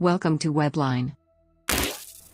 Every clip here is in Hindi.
Welcome to Webline.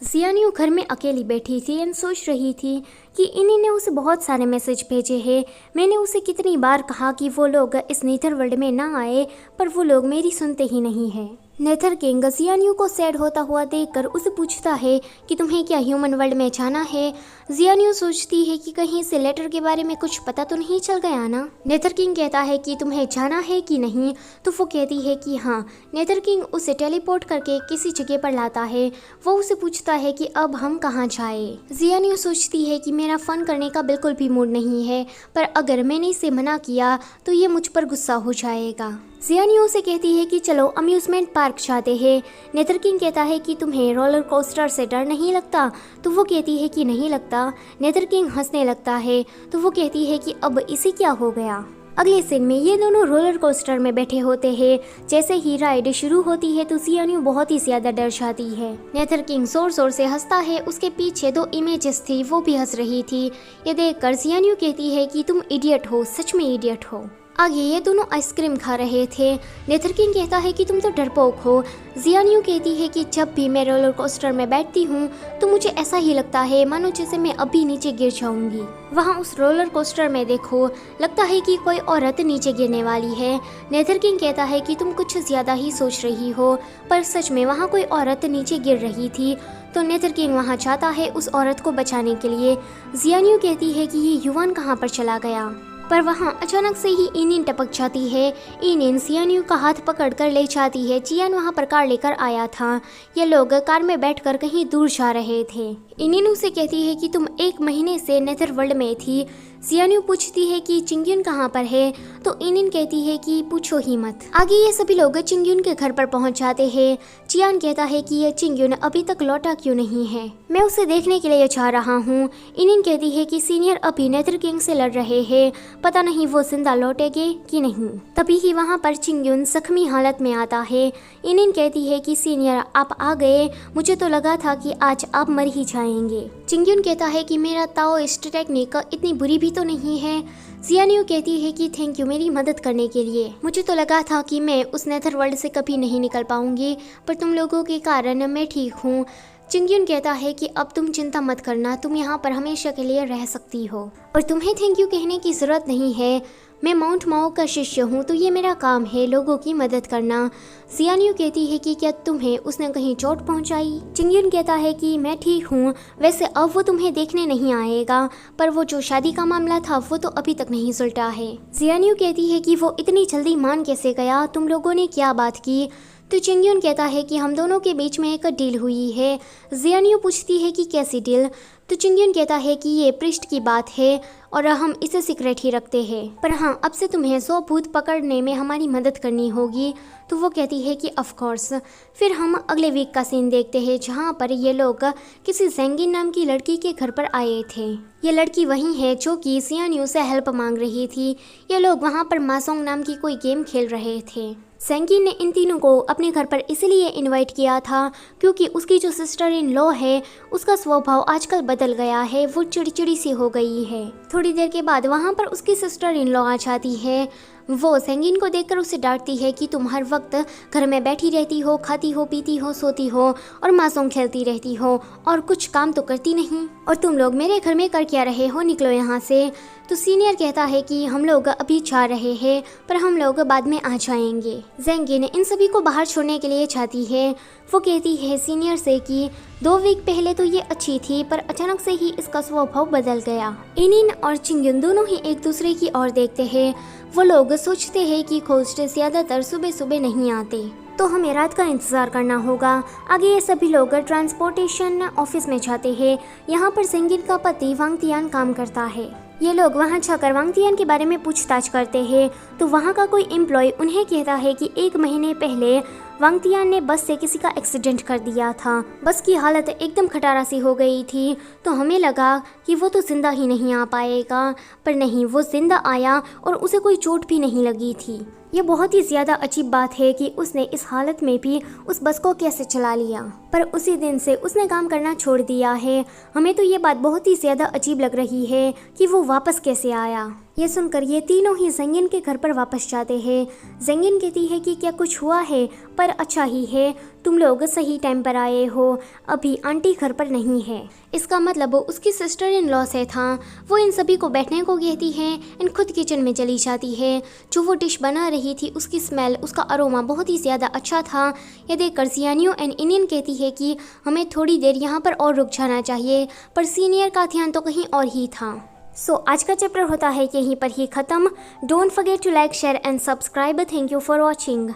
जियानियो घर में अकेली बैठी थी एंड सोच रही थी कि इन्हीं ने उसे बहुत सारे मैसेज भेजे हैं। मैंने उसे कितनी बार कहा कि वो लोग इस नेथर वर्ल्ड में ना आए, पर वो लोग मेरी सुनते ही नहीं है। नेथर किंग जियानियो को सैड होता हुआ देखकर उसे पूछता है कि तुम्हें क्या ह्यूमन वर्ल्ड में जाना है। जियानियो सोचती है कि कहीं से लेटर के बारे में कुछ पता तो नहीं चल गया ना। नेथर किंग कहता है कि तुम्हें जाना है कि नहीं, तो वो कहती है कि हाँ। नेथर किंग उसे टेलीपोर्ट करके किसी जगह पर लाता है। वो उसे पूछता है कि अब हम कहाँ जाए। जियानियो सोचती है कि मेरा फन करने का बिल्कुल भी मूड नहीं है, पर अगर मैंने इसे मना किया तो ये मुझ पर गुस्सा हो जाएगा। जियानियो से कहती है कि चलो अम्यूजमेंट पार्क जाते हैं। नेथर किंग कहता है कि तुम्हें रोलर कोस्टर से डर नहीं लगता, तो वो कहती है कि नहीं लगता। नेथर किंग हंसने लगता है, तो वो कहती है कि अब इसे क्या हो गया। अगले सीन में ये दोनों रोलर कोस्टर में बैठे होते हैं। जैसे ही राइड शुरू होती है तो जियानियो बहुत ही ज्यादा डर जाती है। नेथर किंग जोर जोर से हंसता है। उसके पीछे दो इमेजेस थी, वो भी हंस रही थी। ये देखकर जियानियो कहती है कि तुम इडियट हो, सच में इडियट हो। आगे ये दोनों आइसक्रीम खा रहे थे। नेथर किंग कहता है कि तुम तो डरपोक हो। जियानियो कहती है कि जब भी मैं रोलर कोस्टर में बैठती हूँ तो मुझे ऐसा ही लगता है मानो जैसे मैं अभी नीचे गिर जाऊंगी। वहाँ उस रोलर कोस्टर में देखो, लगता है कि कोई औरत नीचे गिरने वाली है। नेथर किंग कहता है कि तुम कुछ ज्यादा ही सोच रही हो, पर सच में वहाँ कोई औरत नीचे गिर रही थी। तो नेथर किंग वहाँ जाता है उस औरत को बचाने के लिए। जियानियो कहती है कि ये युवान कहाँ पर चला गया, पर वहाँ अचानक से ही इनिन टपक जाती है। इनिन जियानियो का हाथ पकड़कर ले जाती है। जियान वहाँ पर कार लेकर आया था। ये लोग कार में बैठकर कहीं दूर जा रहे थे। इनिन उसे कहती है कि तुम 1 महीने से नेथर वर्ल्ड में थी। जियानियो पूछती है कि चिंग्युन कहाँ पर है, तो इनिन कहती है कि पूछो ही मत। आगे ये सभी लोग चिंग्युन के घर पर पहुँच जाते हैं। जियान कहता है कि ये चिंग्युन अभी तक लौटा क्यों नहीं है, मैं उसे देखने के लिए जा रहा हूँ। इनिन कहती है कि सीनियर अभी नेथर किंग से लड़ रहे हैं, पता नहीं वो जिंदा लौटेंगे कि नहीं। तभी ही वहाँ पर चिंग्युन जख्मी हालत में आता है। इनिन कहती है कि सीनियर आप आ गए, मुझे तो लगा था कि आज आप मर ही जाएंगे। चिंग्युन कहता है कि मेरा ताओइस्ट टेक्निक इतनी बुरी भी तो नहीं है। जियानियो कहती है कि थैंक यू मेरी मदद करने के लिए। मुझे तो लगा था कि मैं उस नेथर वर्ल्ड से कभी नहीं निकल पाऊंगी, पर तुम लोगों के कारण मैं ठीक हूँ। चिंग्युन कहता है कि अब तुम चिंता मत करना, तुम यहाँ पर हमेशा के लिए रह सकती हो और तुम्हें थैंक यू कहने की जरूरत नहीं है। मैं माउंट माओ का शिष्य हूँ, तो ये मेरा काम है लोगों की मदद करना। जियानियो कहती है कि क्या तुम्हें उसने कहीं चोट पहुँचाई। चिंग्युन कहता है कि मैं ठीक हूँ, वैसे अब वो तुम्हें देखने नहीं आएगा, पर वो जो शादी का मामला था वो तो अभी तक नहीं सुलझा है। जियानियो कहती है कि वो इतनी जल्दी मान कैसे गया, तुम लोगों ने क्या बात की। तो चिंग्युन कहता है कि हम दोनों के बीच में एक डील हुई है। जियानियो पूछती है कि कैसी डील। तो चिंग्युन कहता है कि ये पृष्ठ की बात है और हम इसे सीक्रेट ही रखते हैं, पर हाँ अब से तुम्हें 100 भूत पकड़ने में हमारी मदद करनी होगी। तो वो कहती है कि ऑफ कोर्स। फिर हम अगले वीक का सीन देखते हैं जहाँ पर ये लोग किसी जेंगिन नाम की लड़की के घर पर आए थे। ये लड़की वही है जो कि जियानियो से हेल्प मांग रही थी। ये लोग वहाँ पर मासोंग नाम की कोई गेम खेल रहे थे। सेंगिन ने इन तीनों को अपने घर पर इसलिए इनवाइट किया था क्योंकि उसकी जो सिस्टर इन लॉ है उसका स्वभाव आजकल बदल गया है, वो चिड़चिड़ी सी हो गई है। थोड़ी देर के बाद वहाँ पर उसकी सिस्टर इन लॉ आ जाती है। वो सेंगिन को देखकर उसे डांटती है कि तुम हर वक्त घर में बैठी रहती हो, खाती हो, पीती हो, सोती हो और मासूम खेलती रहती हो और कुछ काम तो करती नहीं, और तुम लोग मेरे घर में कर क्या रहे हो, निकलो यहाँ से। तो सीनियर कहता है कि हम लोग अभी जा रहे हैं, पर हम लोग बाद में आ जाएंगे। जेंगिन इन सभी को बाहर छोड़ने के लिए चाहती है। वो कहती है सीनियर से कि 2 वीक पहले तो ये अच्छी थी, पर अचानक से ही इसका स्वभाव बदल गया। इनिन और चिंग्युन दोनों ही एक दूसरे की ओर देखते हैं। वो लोग सोचते हैं कि खोस्ट ज्यादातर सुबह सुबह नहीं आते, तो हमें रात का इंतजार करना होगा। आगे ये सभी लोग ट्रांसपोर्टेशन ऑफिस में जाते हैं। यहाँ पर सेंगिन का पति वांगतियान काम करता है। ये लोग वहाँ जाकर वांगतियान के बारे में पूछताछ करते हैं, तो वहाँ का कोई एम्प्लॉय उन्हें कहता है कि 1 महीने पहले वांगतियान ने बस से किसी का एक्सीडेंट कर दिया था। बस की हालत एकदम खटारा सी हो गई थी, तो हमें लगा कि वो तो जिंदा ही नहीं आ पाएगा, पर नहीं, वो जिंदा आया और उसे कोई चोट भी नहीं लगी थी। यह बहुत ही ज़्यादा अजीब बात है कि उसने इस हालत में भी उस बस को कैसे चला लिया, पर उसी दिन से उसने काम करना छोड़ दिया है। हमें तो ये बात बहुत ही ज़्यादा अजीब लग रही है कि वो वापस कैसे आया। ये सुनकर ये तीनों ही जेंगिन के घर पर वापस जाते हैं। जेंगिन कहती है कि क्या कुछ हुआ है, पर अच्छा ही है, तुम लोग सही टाइम पर आए हो, अभी आंटी घर पर नहीं है। इसका मतलब उसकी सिस्टर इन लॉ से था। वो इन सभी को बैठने को कहती है, इन खुद किचन में चली जाती है। जो वो डिश बना रही थी उसकी स्मेल, उसका अरोमा बहुत ही ज़्यादा अच्छा था। ये देखकर जियानियो एंड इनियन कहती है कि हमें थोड़ी देर यहाँ पर और रुक जाना चाहिए, पर सीनियर का ध्यान तो कहीं और ही था। सो आज का चैप्टर होता है यहीं पर ही ख़त्म। Don't forget to like, share and subscribe. Thank you for watching.